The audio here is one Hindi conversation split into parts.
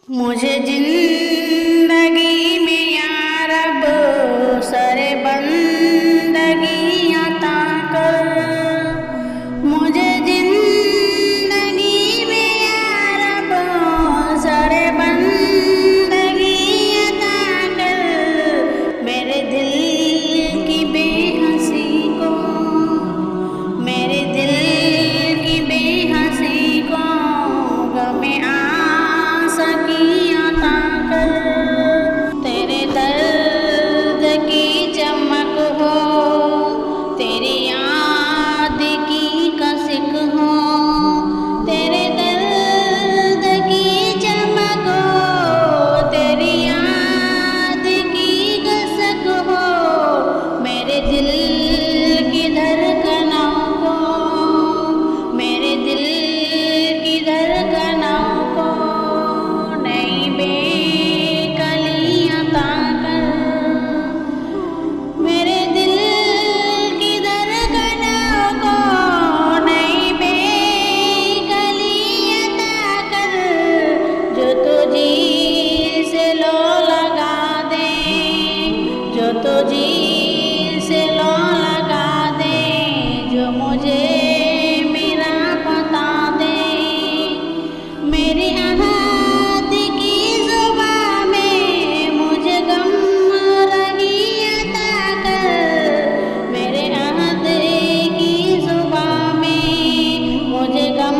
मुझे जिंदगी में यार अब सरे बंदगी अता कर। मुझे जिंदगी में यार अब सरे बंदगी अता कर। मेरे दिल की बेहंसी को, मेरे दिल की बेहंसी को गमे सकी अता कर। तेरे दर्द की चमक हो, तेरी याद की कसिक हो। तेरे दर्द की चमक हो, तेरी याद की कसक हो। मेरे दिल की धड़कनों को, मेरे दिल की धड़कनों को नई बेकली अता कर। मेरे दिल की धड़कनों को नई बेकली अता कर। जो तुझी से लो लगा दे, जो तुझी से लो लगा दे। जो मुझे मेरा बता दे, मेरी आहत की जुबां में मुझे गम रही अता कर। मेरे आहत की जुबां में मुझे गम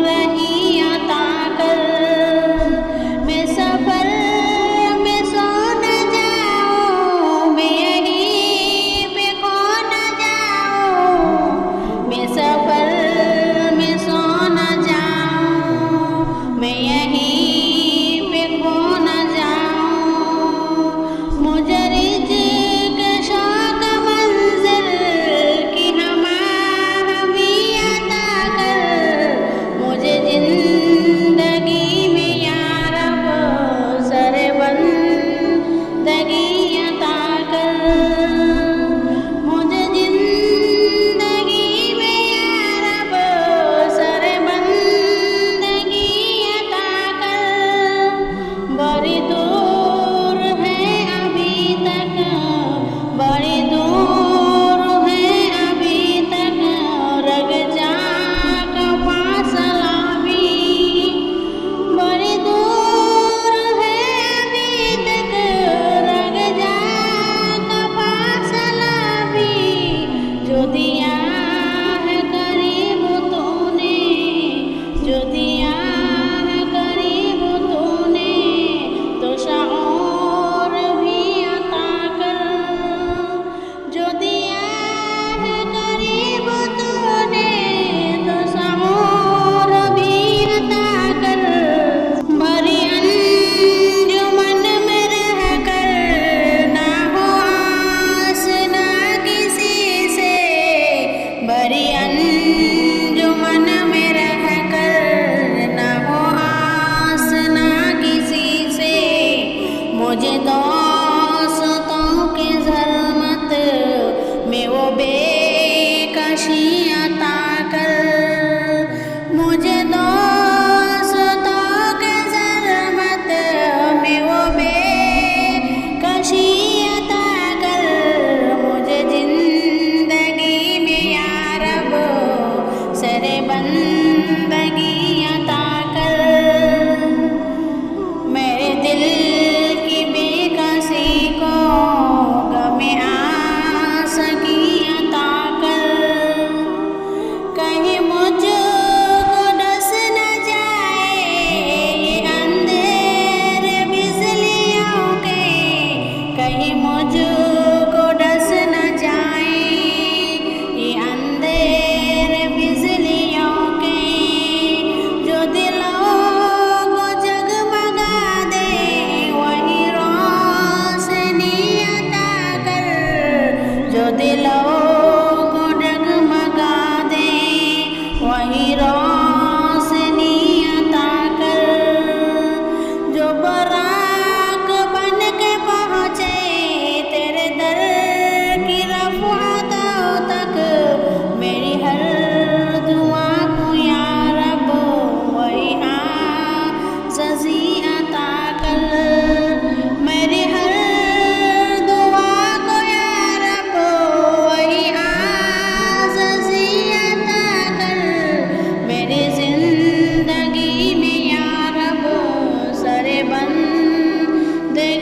रही अता कर। मैं सफर में सो न जाऊं, मैं यहीं पे खो न जाऊं। मैं सफर में सो न जाऊं, मैं यहीं पे खो न जाऊं। मुझे रिज़्क़ शौक़ मंज़िल की हमी अता कर। मुझे जिंदगी में यार अब सरे बंदगी अता कर। मुझे जिंदगी में यार अब सरे बंदगी अता कर। बड़ी दूर है अभी तक, बड़ी दूर है अभी तक रग जा का फासला भी। बड़ी दूर है अभी तक रग जा का फासला भी। जो दिया है करीब तूने, जो दिया है करीब तूने, तो शऊर भी अता कर। जो दिया है करीब तूने, तो शऊर भी अता कर। बड़ी अंजुमन में रह कर ना हो आस ना किसी से। बड़ी अंजुमन में रह कर ना हो आस ना किसी से। मुझे दोस्तों के ज़ल्मत में वो बेकशी अता कर। मुझे दोस्तों के ज़ल्मत में वो बेकशी अता कर। मुझे जिंदगी में यार अब सरे बंदगी अता कर। मेरे दिल की बेकसी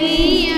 जिंदगी